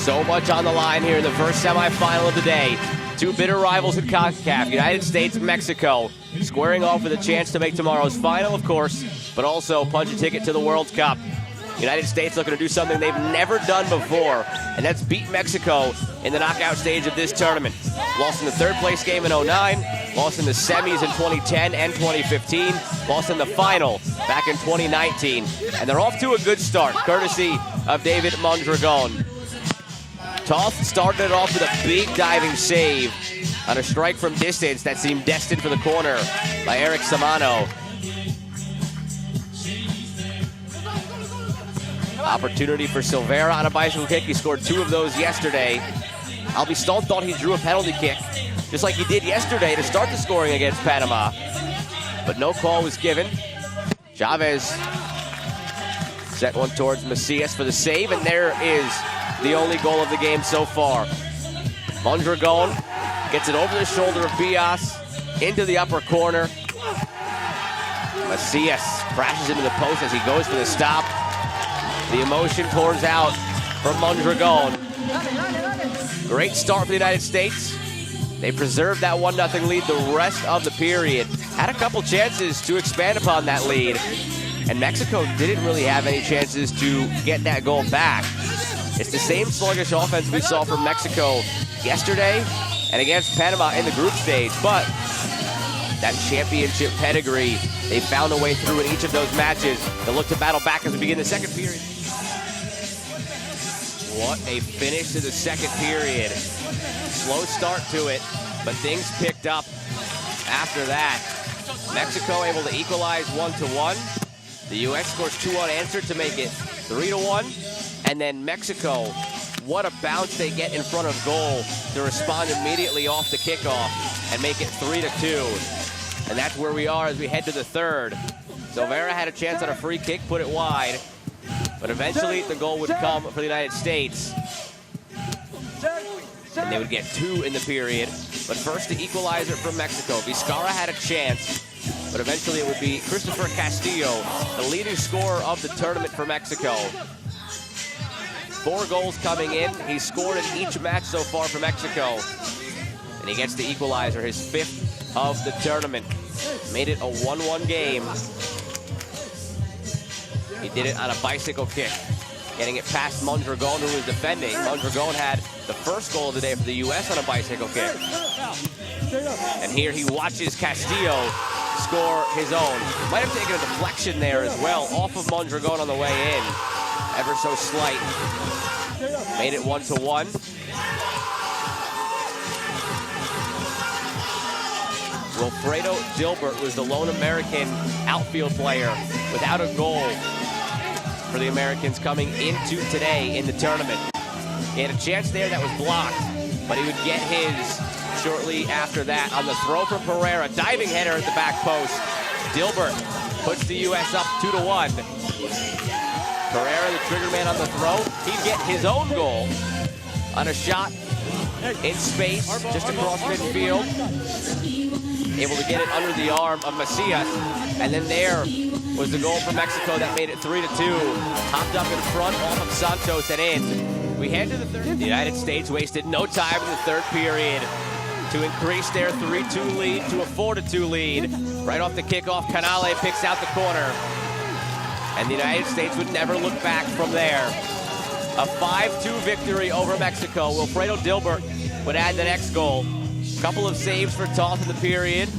So much on the line here in the first semifinal of the day. Two bitter rivals in Concacaf, United States, Mexico, squaring off with a chance to make tomorrow's final, of course, but also punch a ticket to the World Cup. United States looking to do something they've never done before, and that's beat Mexico in the knockout stage of this tournament. Lost in the third place game in 2009, lost in the semis in 2010 and 2015, lost in the final back in 2019. And they're off to a good start, courtesy of David Mondragon. Toth started it off with a big diving save on a strike from distance that seemed destined for the corner by Eric Samano. Opportunity for Silveira on a bicycle kick. He scored 2 of those yesterday. Albi Stone thought he drew a penalty kick, just like he did yesterday to start the scoring against Panama. But no call was given. Chavez set one towards Macias for the save, and there is the only goal of the game so far. Mondragon gets it over the shoulder of Bias into the upper corner. Macias crashes into the post as he goes for the stop. The emotion pours out from Mondragon. Great start for the United States. They preserved that 1-0 lead the rest of the period. Had a couple chances to expand upon that lead. And Mexico didn't really have any chances to get that goal back. It's the same sluggish offense we saw from Mexico yesterday and against Panama in the group stage. But that championship pedigree, they found a way through in each of those matches. They'll look to battle back as we begin the second period. What a finish to the second period. Slow start to it, but things picked up after that. Mexico able to equalize 1-1. The U.S. scores 2 unanswered to make it 3-1. And then Mexico, what a bounce they get in front of goal to respond immediately off the kickoff and make it 3-2. And that's where we are as we head to the third. Silveira had a chance on a free kick, put it wide. But eventually the goal would come for the United States. And they would get 2 in the period. But first the equalizer from Mexico. Vizcarra had a chance, but eventually it would be Christopher Castillo, the leading scorer of the tournament for Mexico. 4 goals coming in. He's scored in each match so far for Mexico. And he gets the equalizer, his 5th of the tournament. Made it a 1-1 game. He did it on a bicycle kick, getting it past Mondragon, who was defending. Mondragon had the first goal of the day for the U.S. on a bicycle kick. And here he watches Castillo score his own. Might have taken a deflection there as well, off of Mondragon on the way in. Ever so slight. Made it 1-1. Wilfredo Dilbert was the lone American outfield player without a goal for the Americans coming into today in the tournament. He had a chance there that was blocked, but he would get his shortly after that on the throw from Pereira. Diving header at the back post. Dilbert puts the U.S. up 2-1. Pereira, the trigger man on the throw. He'd get his own goal on a shot in space just across midfield. Able to get it under the arm of Macias. And then there was the goal for Mexico that made it 3-2. Hopped up in front off of Santos and in. We head to the third. The United States wasted no time in the third period to increase their 3-2 lead to a 4-2 lead. Right off the kickoff, Canale picks out the corner. And the United States would never look back from there. A 5-2 victory over Mexico. Wilfredo Dilbert would add the next goal. Couple of saves for Toth in the period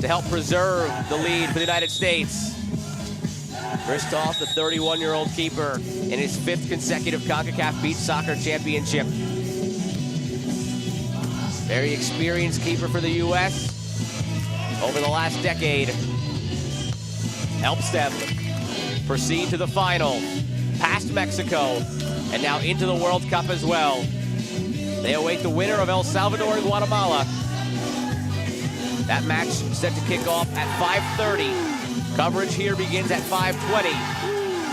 to help preserve the lead for the United States. Chris Toth, the 31-year-old keeper, in his 5th consecutive Concacaf Beach Soccer Championship. Very experienced keeper for the U.S. over the last decade. Helps them proceed to the final, past Mexico, and now into the World Cup as well. They await the winner of El Salvador and Guatemala. That match set to kick off at 5:30. Coverage here begins at 5:20.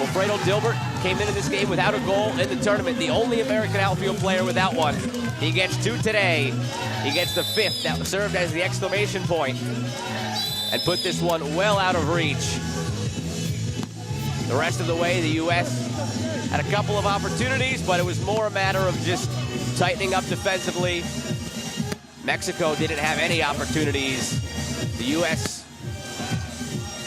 Wilfredo Dilbert came into this game without a goal in the tournament, the only American outfield player without one. He gets 2 today. He gets the 5th that served as the exclamation point and put this one well out of reach. The rest of the way, the U.S. had a couple of opportunities, but it was more a matter of just tightening up defensively. Mexico didn't have any opportunities. The U.S.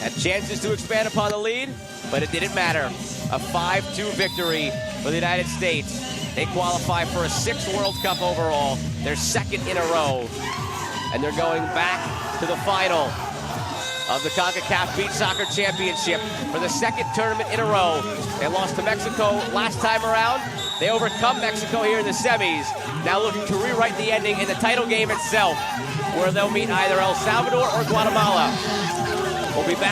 had chances to expand upon the lead, but it didn't matter. A 5-2 victory for the United States. They qualify for a 6th World Cup overall, their 2nd in a row, and they're going back to the final of the Concacaf Beach Soccer Championship for the 2nd tournament in a row. They lost to Mexico last time around. They overcome Mexico here in the semis, now looking to rewrite the ending in the title game itself, where they'll meet either El Salvador or Guatemala. We'll be back.